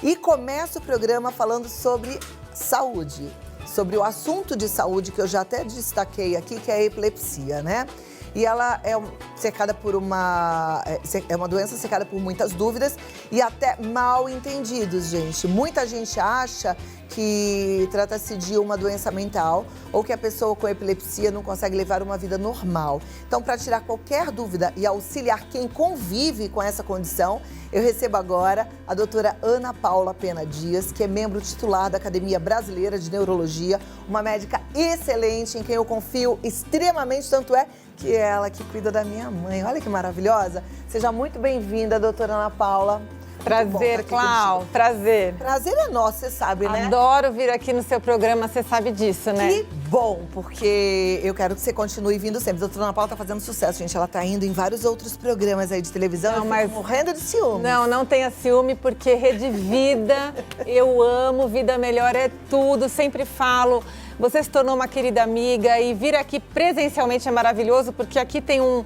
E começo o programa falando sobre saúde, sobre o assunto de saúde que eu já até destaquei aqui, que é a epilepsia, né? E ela é cercada por uma doença cercada por muitas dúvidas e até mal entendidos, gente. Muita gente acha que trata-se de uma doença mental ou que a pessoa com epilepsia não consegue levar uma vida normal. Então, para tirar qualquer dúvida e auxiliar quem convive com essa condição, eu recebo agora a doutora Ana Paula Pena Dias, que é membro titular da Academia Brasileira de Neurologia, uma médica excelente em quem eu confio extremamente, tanto é que é ela que cuida da minha mãe. Olha que maravilhosa. Seja muito bem-vinda, doutora Ana Paula. Prazer, Clau, prazer. Prazer é nosso, você sabe, né? Adoro vir aqui no seu programa, você sabe disso, né? Que bom, porque eu quero que você continue vindo sempre. A doutora Ana Paula tá fazendo sucesso, gente. Ela tá indo em vários outros programas aí de televisão. Não, mas morrendo de ciúme. Não tenha ciúme, porque Rede Vida, eu amo, Vida Melhor é tudo, sempre falo. Você se tornou uma querida amiga e vir aqui presencialmente é maravilhoso, porque aqui tem um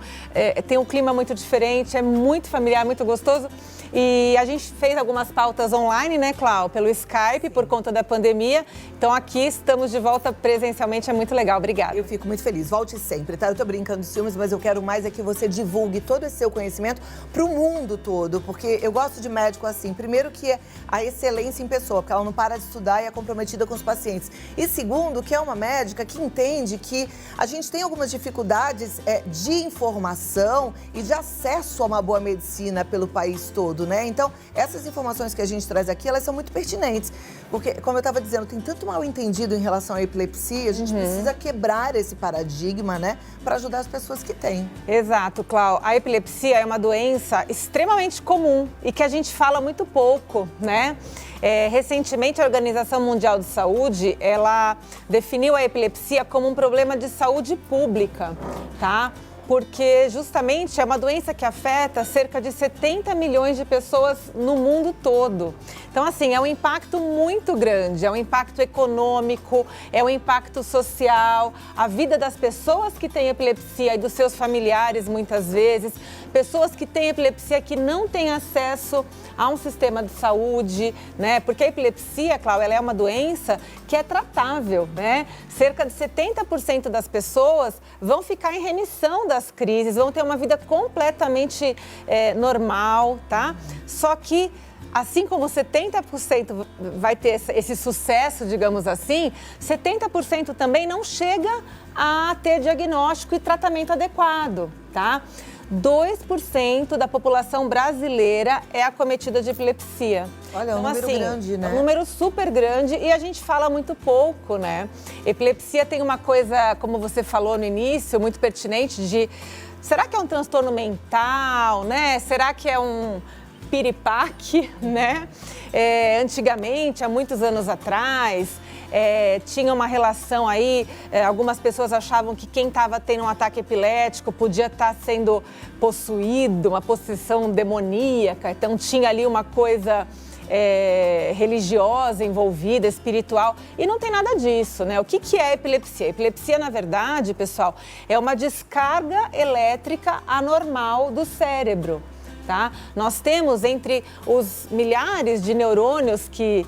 clima muito diferente, é muito familiar, muito gostoso. E a gente fez algumas pautas online, né, Clau? Pelo Skype, por conta da pandemia. Então aqui estamos de volta presencialmente, é muito legal. Obrigada. Eu fico muito feliz. Volte sempre, tá? Eu tô brincando de ciúmes, mas eu quero mais é que você divulgue todo esse seu conhecimento pro mundo todo, porque eu gosto de médico assim. Primeiro que é a excelência em pessoa, porque ela não para de estudar e é comprometida com os pacientes. E segundo, que é uma médica que entende que a gente tem algumas dificuldades de informação e de acesso a uma boa medicina pelo país todo, né? Então, essas informações que a gente traz aqui, elas são muito pertinentes, porque, como eu estava dizendo, tem tanto mal entendido em relação à epilepsia, a gente precisa quebrar esse paradigma, né, para ajudar as pessoas que têm. Exato, Clau. A epilepsia é uma doença extremamente comum e que a gente fala muito pouco, né? Recentemente, a Organização Mundial de Saúde, ela definiu a epilepsia como um problema de saúde pública, tá? Porque justamente é uma doença que afeta cerca de 70 milhões de pessoas no mundo todo. Então, assim, é um impacto muito grande, é um impacto econômico, é um impacto social, a vida das pessoas que têm epilepsia e dos seus familiares, muitas vezes, pessoas que têm epilepsia que não têm acesso a um sistema de saúde, né? Porque a epilepsia, Cláudia, ela é uma doença que é tratável, né? Cerca de 70% das pessoas vão ficar em remissão das crises, vão ter uma vida completamente normal, tá? Só que, assim como 70% vai ter esse sucesso, digamos assim, 70% também não chega a ter diagnóstico e tratamento adequado, tá? 2% da população brasileira é acometida de epilepsia. Olha, é um número grande, né? É um número super grande e a gente fala muito pouco, né? Epilepsia tem uma coisa, como você falou no início, muito pertinente de... Será que é um transtorno mental, né? Será que é um piripaque, né? Antigamente, há muitos anos atrás... tinha uma relação aí, algumas pessoas achavam que quem estava tendo um ataque epilético podia estar sendo possuído, uma possessão demoníaca, então tinha ali uma coisa religiosa envolvida, espiritual, e não tem nada disso, né? O que é epilepsia? Epilepsia, na verdade, pessoal, é uma descarga elétrica anormal do cérebro. Tá? Nós temos entre os bilhares de neurônios que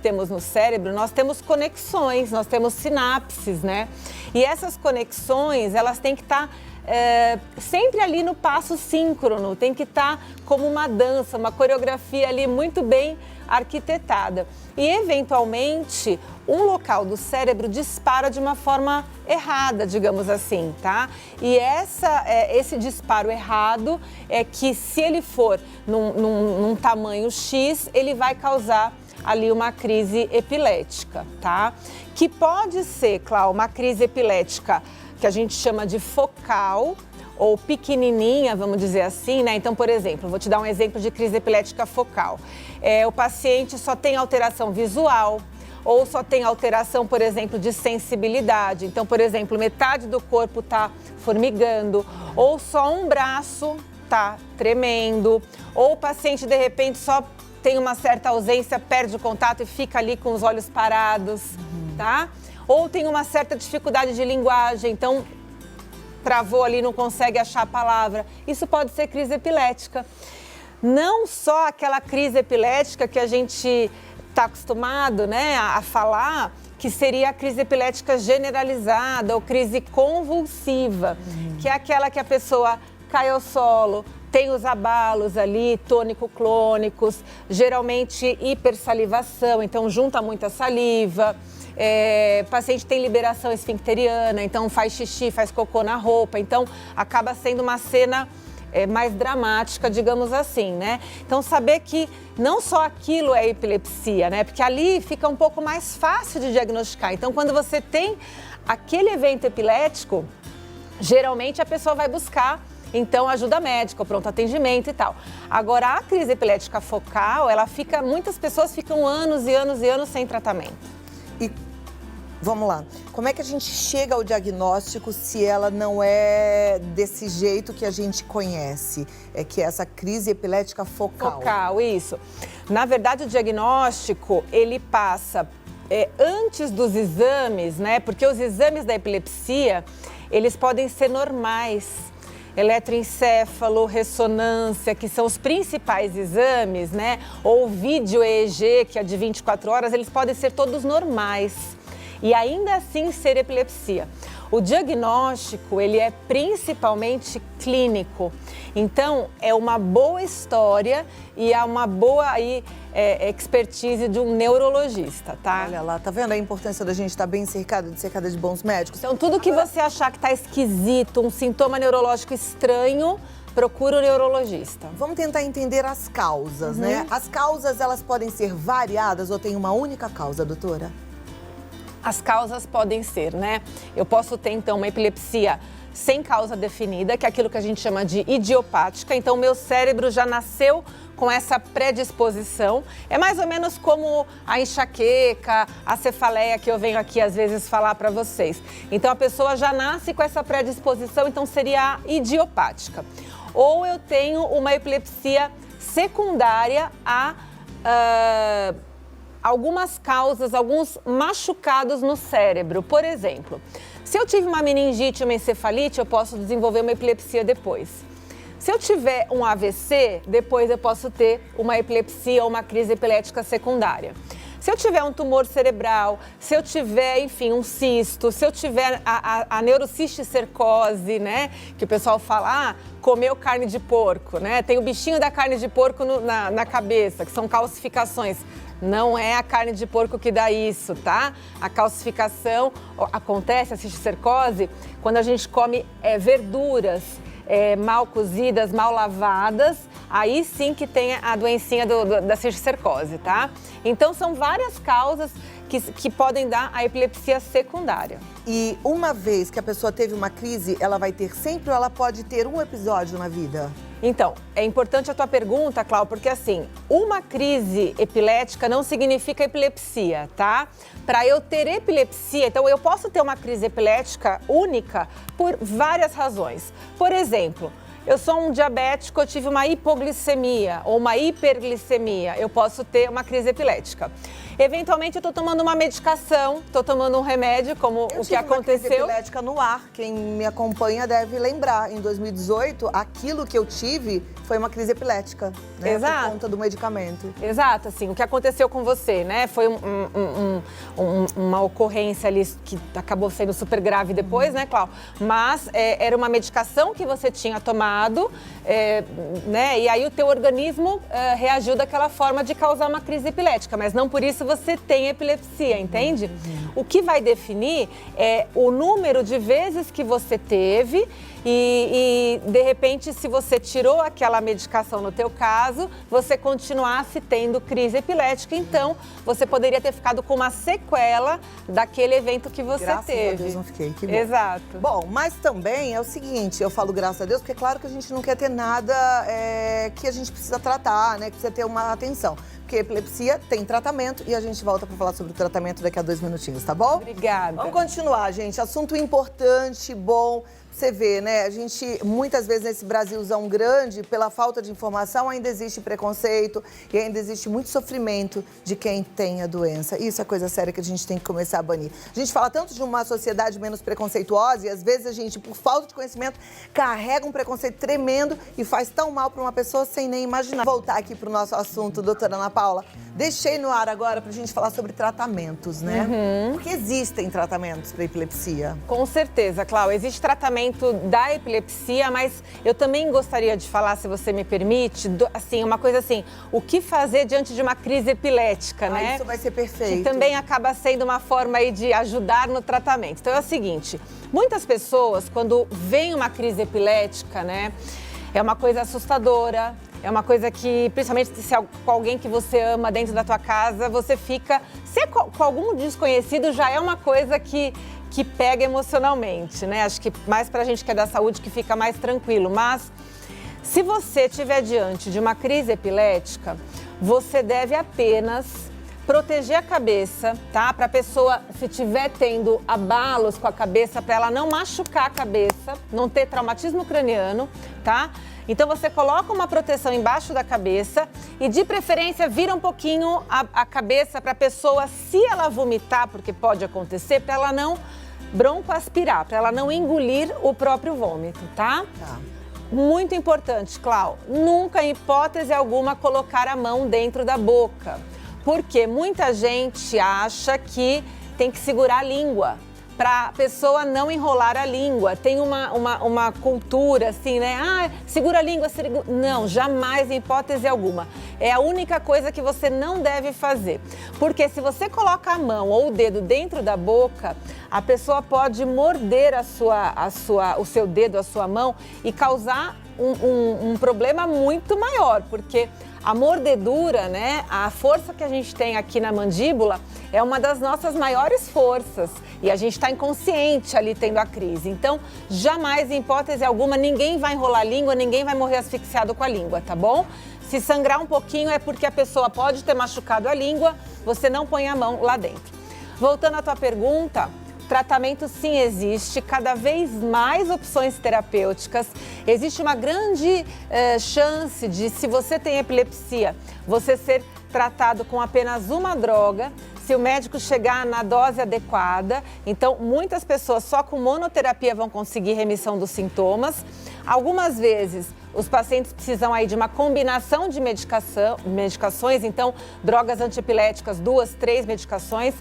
temos no cérebro, nós temos conexões, nós temos sinapses, né? E essas conexões, elas têm que estar sempre ali no passo síncrono, tem que estar como uma dança, uma coreografia ali muito bem arquitetada. E, eventualmente, um local do cérebro dispara de uma forma errada, digamos assim, tá? E esse disparo errado é que, se ele for num tamanho X, ele vai causar ali uma crise epilética, tá? Que pode ser, Cláudia, uma crise epilética que a gente chama de focal ou pequenininha, vamos dizer assim, né? Então, por exemplo, vou te dar um exemplo de crise epilética focal. O paciente só tem alteração visual ou só tem alteração, por exemplo, de sensibilidade. Então, por exemplo, metade do corpo está formigando ou só um braço está tremendo ou o paciente, de repente, só tem uma certa ausência, perde o contato e fica ali com os olhos parados, tá? Ou tem uma certa dificuldade de linguagem, então travou ali, não consegue achar a palavra. Isso pode ser crise epilética. não só aquela crise epilética que a gente está acostumado, né, a falar, que seria a crise epilética generalizada ou crise convulsiva, que é aquela que a pessoa cai ao solo, tem os abalos ali, tônico-clônicos, geralmente hipersalivação, então junta muita saliva. Paciente tem liberação esfincteriana, então faz xixi, faz cocô na roupa, então acaba sendo uma cena mais dramática, digamos assim, né? Então saber que não só aquilo é epilepsia, né? Porque ali fica um pouco mais fácil de diagnosticar. Então quando você tem aquele evento epilético, geralmente a pessoa vai buscar então ajuda médica, pronto atendimento e tal. Agora a crise epilética focal, muitas pessoas ficam anos e anos e anos sem tratamento. E vamos lá, como é que a gente chega ao diagnóstico se ela não é desse jeito que a gente conhece? Que é essa crise epilética focal. Focal, isso. Na verdade, o diagnóstico, ele passa antes dos exames, né? Porque os exames da epilepsia, eles podem ser normais. Eletroencefalo, ressonância, que são os principais exames, né? Ou vídeo EEG, que é de 24 horas, eles podem ser todos normais e ainda assim ser epilepsia. O diagnóstico, ele é principalmente clínico. Então, é uma boa história e é uma boa expertise de um neurologista, tá? Olha lá, tá vendo a importância da gente estar bem cercada de bons médicos? Então, tudo que você achar que tá esquisito, um sintoma neurológico estranho, procura o neurologista. Vamos tentar entender as causas, né? As causas, elas podem ser variadas ou tem uma única causa, doutora? As causas podem ser, né? Eu posso ter, então, uma epilepsia sem causa definida, que é aquilo que a gente chama de idiopática. Então, o meu cérebro já nasceu com essa predisposição. É mais ou menos como a enxaqueca, a cefaleia que eu venho aqui às vezes falar para vocês. Então, a pessoa já nasce com essa predisposição, então seria a idiopática. Ou eu tenho uma epilepsia secundária a algumas causas, alguns machucados no cérebro. Por exemplo, se eu tive uma meningite, uma encefalite, eu posso desenvolver uma epilepsia depois. Se eu tiver um AVC, depois eu posso ter uma epilepsia ou uma crise epilética secundária. Se eu tiver um tumor cerebral, se eu tiver, enfim, um cisto, se eu tiver a neurocisticercose, né, que o pessoal fala, comeu carne de porco, né, tem o bichinho da carne de porco na cabeça, que são calcificações. Não é a carne de porco que dá isso, tá? A calcificação acontece, a cisticercose, quando a gente come verduras mal cozidas, mal lavadas, aí sim que tem a doencinha da cisticercose, tá? Então, são várias causas que podem dar a epilepsia secundária. E uma vez que a pessoa teve uma crise, ela vai ter sempre ou ela pode ter um episódio na vida? Então, é importante a tua pergunta, Cláudia, porque assim, uma crise epilética não significa epilepsia, tá? Para eu ter epilepsia, então eu posso ter uma crise epilética única por várias razões. Por exemplo, eu sou um diabético, eu tive uma hipoglicemia ou uma hiperglicemia, eu posso ter uma crise epilética. Eventualmente, eu estou tomando uma medicação, estou tomando um remédio, como o que aconteceu. Eu tive uma crise epilética no ar. Quem me acompanha deve lembrar. Em 2018, aquilo que eu tive foi uma crise epilética, né? Exato. Por conta do medicamento. Exato, assim, o que aconteceu com você, né? Foi uma ocorrência ali que acabou sendo super grave depois, né, Cláudia? Mas era uma medicação que você tinha tomado, né? E aí o teu organismo reagiu daquela forma de causar uma crise epilética, mas não por isso você tem epilepsia, entende? O que vai definir é o número de vezes que você teve e de repente, se você tirou aquela medicação no teu caso, você continuasse tendo crise epilética, então você poderia ter ficado com uma sequela daquele evento que você graças teve. Graças a Deus não fiquei, que bom. Exato. Bom, mas também é o seguinte, eu falo graças a Deus, porque é claro que a gente não quer ter nada que a gente precisa tratar, né, que precisa ter uma atenção. Porque epilepsia tem tratamento e a gente volta para falar sobre o tratamento daqui a 2 minutinhos, tá bom? Obrigada. Vamos continuar, gente. Assunto importante, bom. você vê, né? A gente, muitas vezes, nesse Brasilzão grande, pela falta de informação, ainda existe preconceito e ainda existe muito sofrimento de quem tem a doença. Isso é coisa séria que a gente tem que começar a banir. A gente fala tanto de uma sociedade menos preconceituosa e, às vezes, a gente, por falta de conhecimento, carrega um preconceito tremendo e faz tão mal para uma pessoa sem nem imaginar. Vou voltar aqui para o nosso assunto, doutora Ana Paula. Deixei no ar agora para a gente falar sobre tratamentos, né? Porque existem tratamentos para epilepsia. Com certeza, Cláudia. Existe tratamento da epilepsia, mas eu também gostaria de falar, se você me permite, assim, uma coisa assim, o que fazer diante de uma crise epilética, né? Isso vai ser perfeito. Que também acaba sendo uma forma aí de ajudar no tratamento. Então é o seguinte, muitas pessoas, quando vem uma crise epilética, né, é uma coisa assustadora. É uma coisa que, principalmente se é com alguém que você ama dentro da tua casa, você fica... Se é com algum desconhecido, já é uma coisa que pega emocionalmente, né? Acho que mais pra gente que é da saúde, que fica mais tranquilo. Mas, se você estiver diante de uma crise epilética, você deve apenas proteger a cabeça, tá? Para a pessoa, se estiver tendo abalos com a cabeça, para ela não machucar a cabeça, não ter traumatismo craniano, tá? Então você coloca uma proteção embaixo da cabeça e, de preferência, vira um pouquinho a cabeça para a pessoa, se ela vomitar, porque pode acontecer, para ela não broncoaspirar, para ela não engolir o próprio vômito, tá? Muito importante, Clau, nunca, em hipótese alguma, colocar a mão dentro da boca. Porque muita gente acha que tem que segurar a língua, para a pessoa não enrolar a língua. Tem uma cultura assim, né? Ah, segura a língua, Não, jamais, em hipótese alguma. É a única coisa que você não deve fazer. Porque se você coloca a mão ou o dedo dentro da boca, a pessoa pode morder o seu dedo, a sua mão e causar um problema muito maior, porque a mordedura, né, a força que a gente tem aqui na mandíbula é uma das nossas maiores forças e a gente está inconsciente ali tendo a crise. Então, jamais, em hipótese alguma, ninguém vai enrolar a língua, ninguém vai morrer asfixiado com a língua, tá bom? Se sangrar um pouquinho é porque a pessoa pode ter machucado a língua, você não põe a mão lá dentro. Voltando à tua pergunta, tratamento sim existe, cada vez mais opções terapêuticas. Existe uma grande chance de, se você tem epilepsia, você ser tratado com apenas uma droga, se o médico chegar na dose adequada. Então, muitas pessoas só com monoterapia vão conseguir remissão dos sintomas. Algumas vezes, os pacientes precisam aí de uma combinação de medicações, então, drogas antiepiléticas, 2, 3 medicações.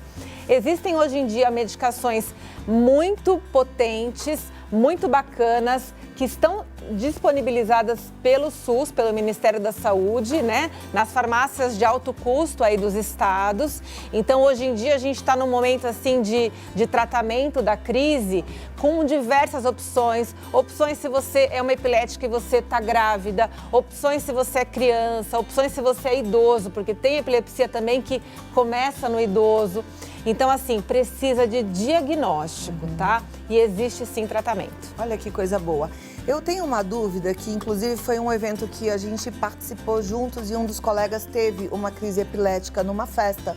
Existem hoje em dia medicações muito potentes, muito bacanas, que estão disponibilizadas pelo SUS, pelo Ministério da Saúde, né? Nas farmácias de alto custo aí dos estados. Então, hoje em dia, a gente está num momento assim de tratamento da crise com diversas opções. Opções se você é uma epilética e você está grávida, opções se você é criança, opções se você é idoso, porque tem epilepsia também que começa no idoso. Então, assim, precisa de diagnóstico, tá? E existe sim tratamento. Olha que coisa boa. Eu tenho uma dúvida que, inclusive, foi um evento que a gente participou juntos e um dos colegas teve uma crise epilética numa festa.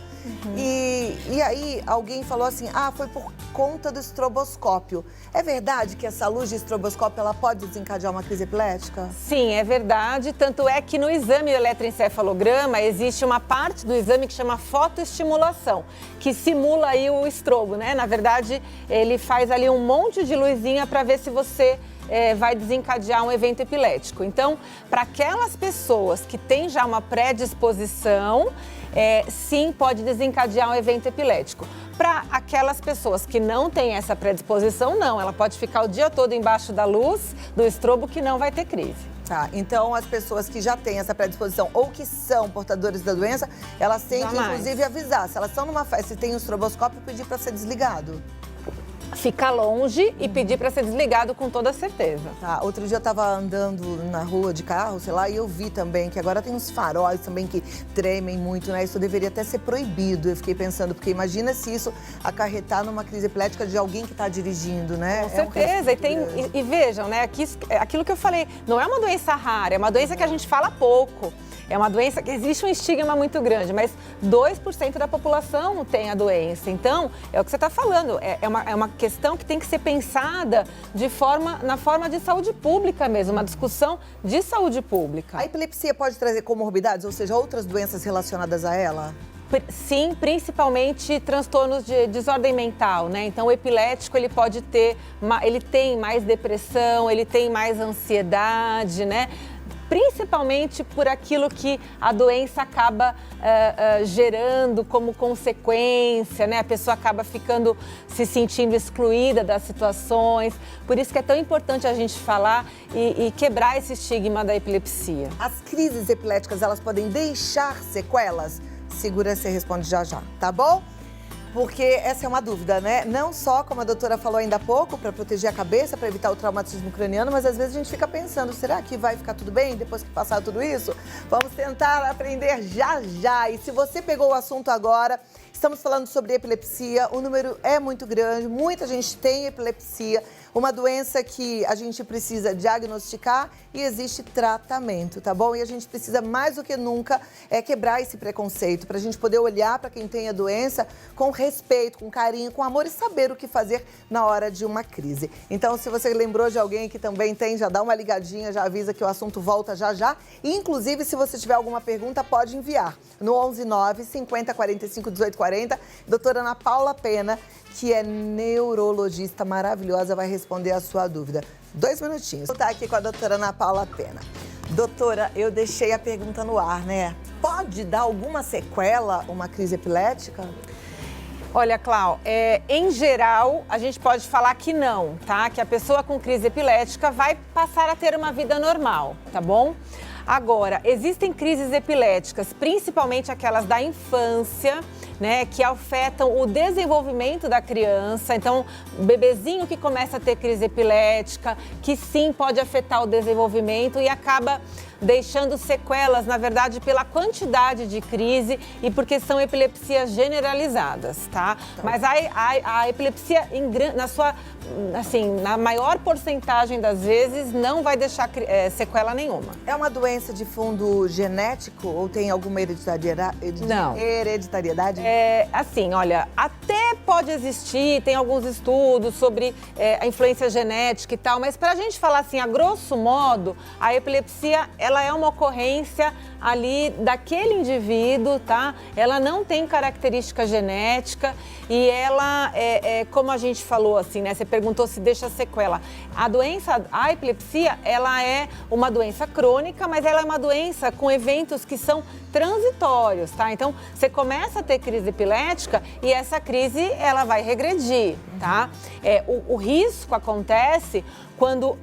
E aí alguém falou assim, foi por conta do estroboscópio. É verdade que essa luz de estroboscópio ela pode desencadear uma crise epilética? Sim, é verdade. Tanto é que no exame eletroencefalograma existe uma parte do exame que chama fotoestimulação, que simula aí o estrobo, né? Na verdade, ele faz ali um monte de luzinha para ver se você vai desencadear um evento epilético. Então, para aquelas pessoas que têm já uma predisposição, sim, pode desencadear um evento epilético. Para aquelas pessoas que não têm essa predisposição, não. Ela pode ficar o dia todo embaixo da luz do estrobo que não vai ter crise. Tá, então as pessoas que já têm essa predisposição ou que são portadores da doença, elas têm que, inclusive, avisar. Se elas estão numa festa e tem um estroboscópio, pedir para ser desligado. Ficar longe e pedir para ser desligado com toda certeza. Tá, outro dia eu tava andando na rua de carro, sei lá, e eu vi também que agora tem uns faróis também que tremem muito, né? Isso deveria até ser proibido. Eu fiquei pensando, porque imagina se isso acarretar numa crise epilética de alguém que está dirigindo, né? Com certeza. E vejam, né? Aquilo que eu falei, não é uma doença rara, é uma doença que a gente fala pouco. é uma doença que existe um estigma muito grande, mas 2% da população tem a doença. Então, é o que você está falando, é uma questão que tem que ser pensada na forma de saúde pública mesmo, uma discussão de saúde pública. A epilepsia pode trazer comorbidades, ou seja, outras doenças relacionadas a ela? Sim, principalmente transtornos de desordem mental, né? Então, o epilético, ele tem mais depressão, ele tem mais ansiedade, né? Principalmente por aquilo que a doença acaba gerando como consequência, né? A pessoa acaba se sentindo excluída das situações. Por isso que é tão importante a gente falar e quebrar esse estigma da epilepsia. As crises epiléticas, elas podem deixar sequelas? Segura, você responde já, tá bom? Porque essa é uma dúvida, né? Não só, como a doutora falou ainda há pouco, para proteger a cabeça, para evitar o traumatismo craniano, mas às vezes a gente fica pensando, será que vai ficar tudo bem depois que passar tudo isso? Vamos tentar aprender já. E se você pegou o assunto agora, estamos falando sobre epilepsia, o número é muito grande, muita gente tem epilepsia, uma doença que a gente precisa diagnosticar e existe tratamento, tá bom? E a gente precisa mais do que nunca quebrar esse preconceito, para a gente poder olhar para quem tem a doença com respeito, com carinho, com amor e saber o que fazer na hora de uma crise. Então, se você lembrou de alguém que também tem, já dá uma ligadinha, já avisa que o assunto volta já. E, inclusive, se você tiver alguma pergunta, pode enviar no 119 50 45 18 40. Doutora Ana Paula Pena, que é neurologista maravilhosa, vai responder a sua dúvida. 2 minutinhos. Vou estar aqui com a doutora Ana Paula Pena. Doutora, eu deixei a pergunta no ar, né? Pode dar alguma sequela uma crise epilética? Olha, Clau, em geral, a gente pode falar que não, tá? Que a pessoa com crise epilética vai passar a ter uma vida normal, tá bom? Agora, existem crises epiléticas, principalmente aquelas da infância, né, que afetam o desenvolvimento da criança. Então, o bebezinho que começa a ter crise epilética, que sim pode afetar o desenvolvimento e acaba deixando sequelas, na verdade, pela quantidade de crise e porque são epilepsias generalizadas, tá? Mas a epilepsia, na maior porcentagem das vezes, não vai deixar sequela nenhuma. É uma doença de fundo genético ou tem alguma hereditariedade? Não. Hereditariedade? Olha, até pode existir, tem alguns estudos sobre a influência genética e tal, mas para a gente falar assim, a grosso modo, a epilepsia, ela é uma ocorrência ali daquele indivíduo, tá? Ela não tem característica genética e ela, como a gente falou assim, né? Você perguntou se deixa sequela. A epilepsia, ela é uma doença crônica, mas ela é uma doença com eventos que são transitórios, tá? Então, você começa a ter crise epilética e essa crise, ela vai regredir, tá? O risco acontece quando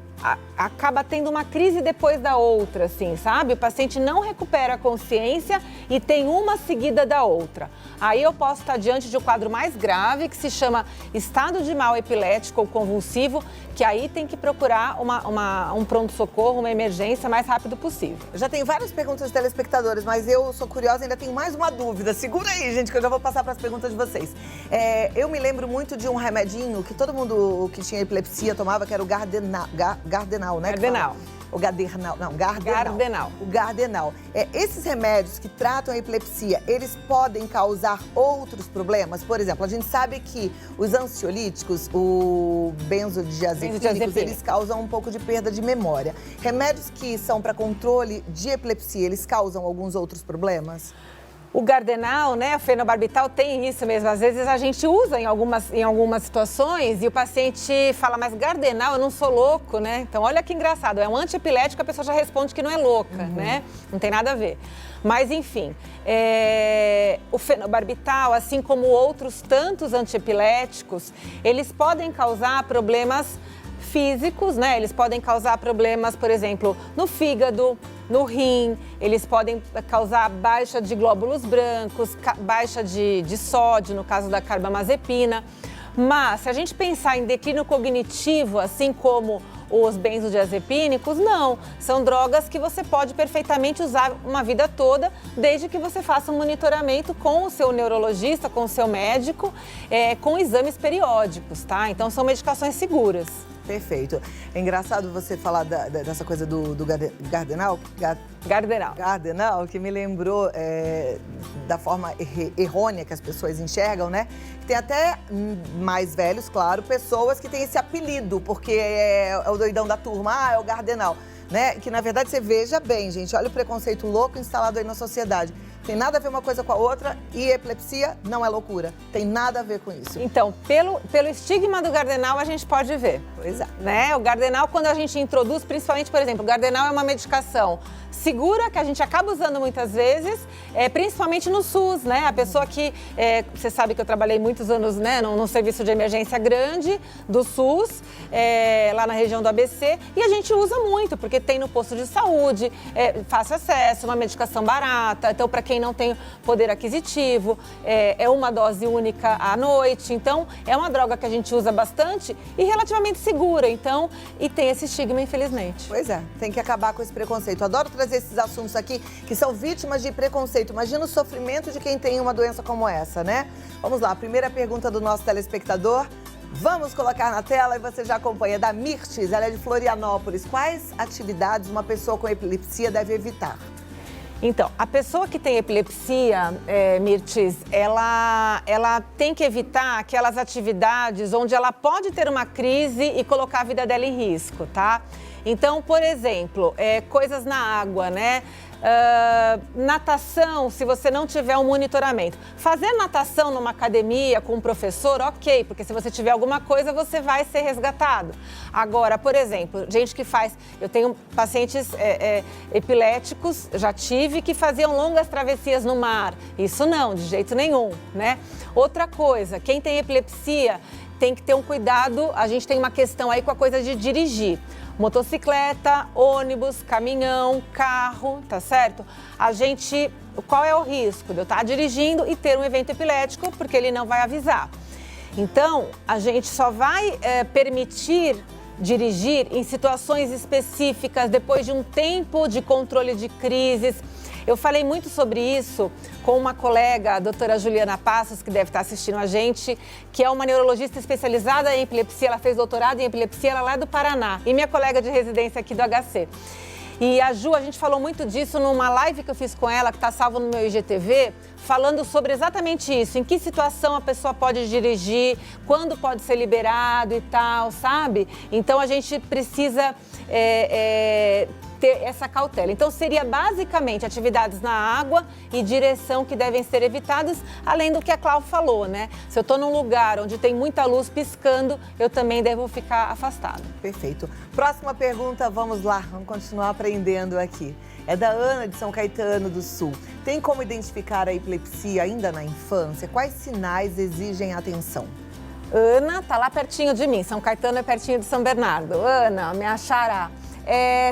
acaba tendo uma crise depois da outra, assim, sabe? O paciente não recupera a consciência e tem uma seguida da outra. Aí eu posso estar diante de um quadro mais grave, que se chama estado de mal epilético ou convulsivo, que aí tem que procurar um pronto-socorro, uma emergência, o mais rápido possível. Eu já tenho várias perguntas de telespectadores, mas eu sou curiosa e ainda tenho mais uma dúvida. Segura aí, gente, que eu já vou passar para as perguntas de vocês. Eu me lembro muito de um remedinho que todo mundo que tinha epilepsia tomava, que era o Gardenal, né? Gardenal. O Gardenal, não, Gardenal. O Gardenal. Esses remédios que tratam a epilepsia, eles podem causar outros problemas? Por exemplo, a gente sabe que os ansiolíticos, o benzodiazepínicos, eles causam um pouco de perda de memória. Remédios que são para controle de epilepsia, eles causam alguns outros problemas? O Gardenal, né, o fenobarbital tem isso mesmo. Às vezes a gente usa em algumas situações e o paciente fala, mas Gardenal, eu não sou louco, né? Então, olha que engraçado, é um antiepilético, a pessoa já responde que não é louca, né? Não tem nada a ver. Mas, enfim, o fenobarbital, assim como outros tantos antiepiléticos, eles podem causar problemas físicos, né? Eles podem causar problemas, por exemplo, no fígado, no rim, eles podem causar baixa de glóbulos brancos, baixa de sódio, no caso da carbamazepina. Mas, se a gente pensar em declínio cognitivo, assim como os benzodiazepínicos, não. São drogas que você pode perfeitamente usar uma vida toda, desde que você faça um monitoramento com o seu neurologista, com o seu médico, com exames periódicos, tá? Então, são medicações seguras. Perfeito. É engraçado você falar dessa coisa do Gardenal. Gardenal, que me lembrou da forma errônea que as pessoas enxergam, né? Tem até mais velhos, claro, pessoas que têm esse apelido, porque é o doidão da turma, é o Gardenal, né? Que na verdade você veja bem, gente, olha o preconceito louco instalado aí na sociedade. Tem nada a ver uma coisa com a outra e epilepsia não é loucura. Tem nada a ver com isso. Então, pelo estigma do Gardenal, a gente pode ver. Pois é. Né? O Gardenal, quando a gente introduz, principalmente, por exemplo, o Gardenal é uma medicação segura, que a gente acaba usando muitas vezes, principalmente no SUS, né? A pessoa que, você sabe que eu trabalhei muitos anos, né, num serviço de emergência grande do SUS, lá na região do ABC, e a gente usa muito, porque tem no posto de saúde, fácil acesso, uma medicação barata, então para quem não tem poder aquisitivo, é uma dose única à noite, então é uma droga que a gente usa bastante e relativamente segura, então, e tem esse estigma, infelizmente. Pois é, tem que acabar com esse preconceito. Eu adoro trazer esses assuntos aqui que são vítimas de preconceito. Imagina o sofrimento de quem tem uma doença como essa, né? Vamos lá, a primeira pergunta do nosso telespectador. Vamos colocar na tela e você já acompanha. Da Mirtes, ela é de Florianópolis. Quais atividades uma pessoa com epilepsia deve evitar? Então, a pessoa que tem epilepsia, Mirtes, ela tem que evitar aquelas atividades onde ela pode ter uma crise e colocar a vida dela em risco, tá? Então, por exemplo, coisas na água, né? Natação, se você não tiver um monitoramento. Fazer natação numa academia com um professor, ok, porque se você tiver alguma coisa, você vai ser resgatado. Agora, por exemplo, gente que faz... Eu tenho pacientes epiléticos, já tive, que faziam longas travessias no mar. Isso não, de jeito nenhum, né? Outra coisa, quem tem epilepsia tem que ter um cuidado, a gente tem uma questão aí com a coisa de dirigir. Motocicleta, ônibus, caminhão, carro, tá certo? Qual é o risco de eu estar dirigindo e ter um evento epilético, porque ele não vai avisar. Então, a gente só vai permitir dirigir em situações específicas, depois de um tempo de controle de crises. Eu falei muito sobre isso com uma colega, a doutora Juliana Passos, que deve estar assistindo a gente, que é uma neurologista especializada em epilepsia, ela fez doutorado em epilepsia, ela é lá do Paraná, e minha colega de residência aqui do HC. E a Ju, a gente falou muito disso numa live que eu fiz com ela, que está salvo no meu IGTV, falando sobre exatamente isso, em que situação a pessoa pode dirigir, quando pode ser liberado e tal, sabe? Então a gente precisa ter essa cautela. Então seria basicamente atividades na água e direção que devem ser evitadas, além do que a Cláudia falou, né? Se eu estou num lugar onde tem muita luz piscando, eu também devo ficar afastado. Perfeito. Próxima pergunta, vamos lá, vamos continuar aprendendo aqui. É da Ana, de São Caetano do Sul. Tem como identificar a epilepsia ainda na infância? Quais sinais exigem atenção? Ana tá lá pertinho de mim, São Caetano é pertinho de São Bernardo. Ana, me achará.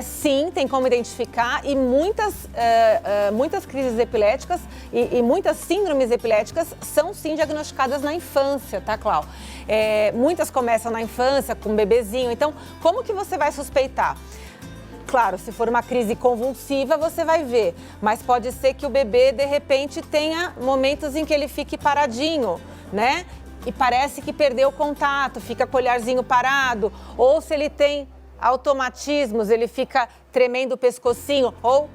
Sim, tem como identificar e muitas crises epiléticas e muitas síndromes epiléticas são sim diagnosticadas na infância, tá, Clau? Muitas começam na infância, com um bebezinho, então como que você vai suspeitar? Claro, se for uma crise convulsiva, você vai ver, mas pode ser que o bebê, de repente, tenha momentos em que ele fique paradinho, né? E parece que perdeu o contato, fica com o olharzinho parado, ou se ele tem automatismos, ele fica tremendo o pescocinho, ou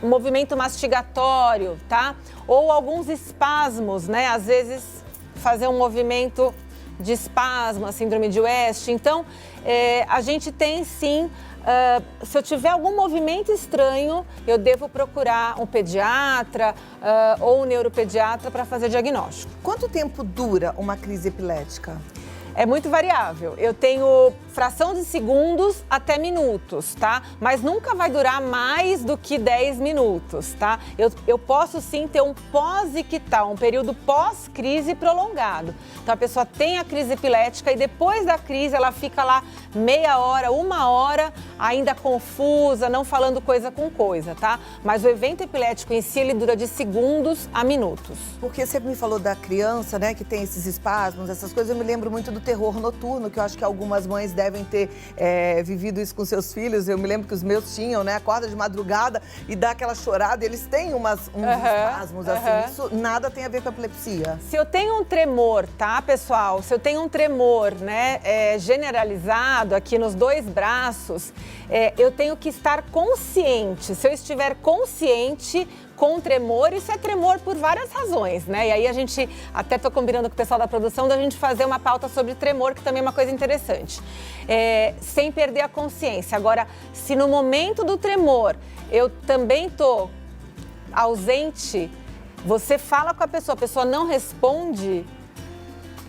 um movimento mastigatório, tá? Ou alguns espasmos, né? Às vezes fazer um movimento de espasmo, a síndrome de West. Então, a gente tem sim, se eu tiver algum movimento estranho, eu devo procurar um pediatra ou um neuropediatra para fazer diagnóstico. Quanto tempo dura uma crise epilética? É muito variável. Eu tenho fração de segundos até minutos, tá? Mas nunca vai durar mais do que 10 minutos, tá? Eu posso sim ter um pós-ictal, um período pós-crise prolongado. Então a pessoa tem a crise epilética e depois da crise ela fica lá meia hora, uma hora, ainda confusa, não falando coisa com coisa, tá? Mas o evento epilético em si, ele dura de segundos a minutos. Porque você me falou da criança, né, que tem esses espasmos, essas coisas, eu me lembro muito do terror noturno, que eu acho que algumas mães devem ter vivido isso com seus filhos. Eu me lembro que os meus tinham, né? Acorda de madrugada e dá aquela chorada. Eles têm uns espasmos, assim. Isso nada tem a ver com epilepsia. Se eu tenho um tremor, tá, pessoal? Se eu tenho um tremor, né, generalizado aqui nos 2 braços, eu tenho que estar consciente. Se eu estiver consciente com tremor, isso é tremor por várias razões, né? E aí a gente, até tô combinando com o pessoal da produção, da gente fazer uma pauta sobre tremor, que também é uma coisa interessante. Sem perder a consciência. Agora, se no momento do tremor eu também tô ausente, você fala com a pessoa não responde,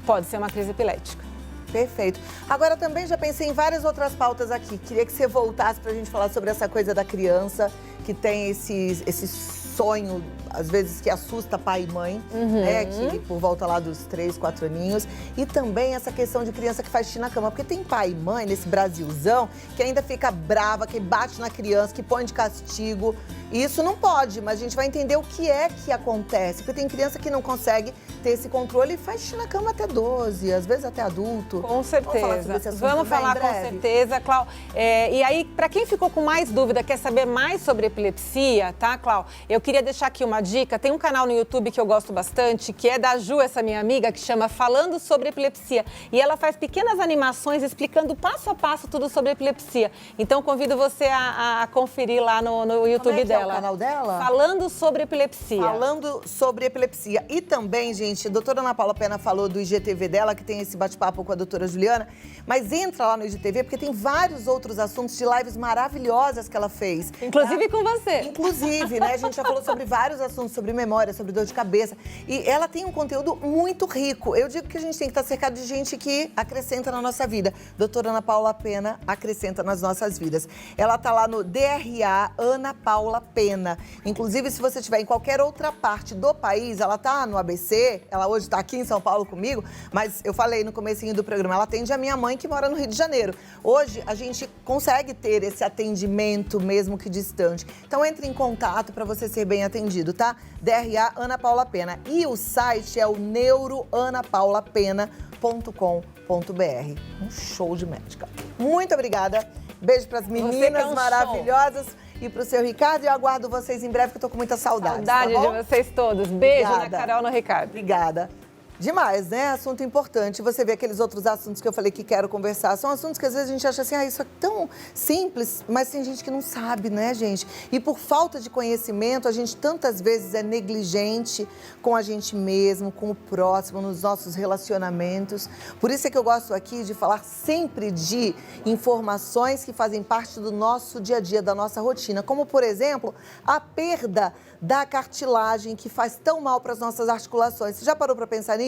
pode ser uma crise epilética. Perfeito. Agora, também já pensei em várias outras pautas aqui. Queria que você voltasse para a gente falar sobre essa coisa da criança que tem esse sonho, às vezes, que assusta pai e mãe, né? Que por volta lá dos 3, 4 aninhos. E também essa questão de criança que faz xixi na cama. Porque tem pai e mãe nesse Brasilzão que ainda fica brava, que bate na criança, que põe de castigo. E isso não pode, mas a gente vai entender o que é que acontece. Porque tem criança que não consegue ter esse controle e faz xixi na cama até 12, às vezes até adulto. Com certeza. Vamos falar sobre esse assunto Vamos também, falar em com breve? certeza, Clau. E aí, para quem ficou com mais dúvida, quer saber mais sobre epilepsia, tá, Clau? Eu queria deixar aqui uma dica. Tem um canal no YouTube que eu gosto bastante, que é da Ju, essa minha amiga, que chama Falando sobre Epilepsia. E ela faz pequenas animações explicando passo a passo tudo sobre epilepsia. Então, convido você a conferir lá no YouTube dela. É o canal dela? Falando sobre epilepsia. Falando sobre epilepsia. E também, gente, a doutora Ana Paula Pena falou do IGTV dela, que tem esse bate-papo com a doutora Juliana. Mas entra lá no IGTV, porque tem vários outros assuntos de lives maravilhosas que ela fez. Inclusive com você. Inclusive, né? A gente já falou sobre vários assuntos, sobre memória, sobre dor de cabeça. E ela tem um conteúdo muito rico. Eu digo que a gente tem que estar cercado de gente que acrescenta na nossa vida. Doutora Ana Paula Pena acrescenta nas nossas vidas. Ela tá lá no DRA Ana Paula Pena. Inclusive, se você estiver em qualquer outra parte do país, ela tá no ABC, ela hoje tá aqui em São Paulo comigo, mas eu falei no comecinho do programa, ela atende a minha mãe que mora no Rio de Janeiro. Hoje, a gente consegue ter esse atendimento mesmo que distante. Então, entre em contato para você ser bem atendido, tá? DRA Ana Paula Pena. E o site é o neuroanapaulapena.com.br. Um show de médica. Muito obrigada. Beijo para as meninas maravilhosas. E pro seu Ricardo, eu aguardo vocês em breve, que eu tô com muita saudade. Saudade tá bom? de vocês todos. Beijo Obrigada. na Carol, no Ricardo. Obrigada. Demais, né? Assunto importante. Você vê aqueles outros assuntos que eu falei que quero conversar. São assuntos que às vezes a gente acha assim, isso é tão simples, mas tem gente que não sabe, né, gente? E por falta de conhecimento, a gente tantas vezes é negligente com a gente mesmo, com o próximo, nos nossos relacionamentos. Por isso é que eu gosto aqui de falar sempre de informações que fazem parte do nosso dia a dia, da nossa rotina. Como, por exemplo, a perda da cartilagem, que faz tão mal para as nossas articulações. Você já parou para pensar nisso?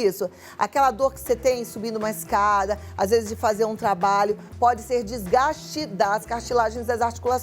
Aquela dor que você tem subindo uma escada, às vezes de fazer um trabalho, pode ser desgaste das cartilagens das articulações.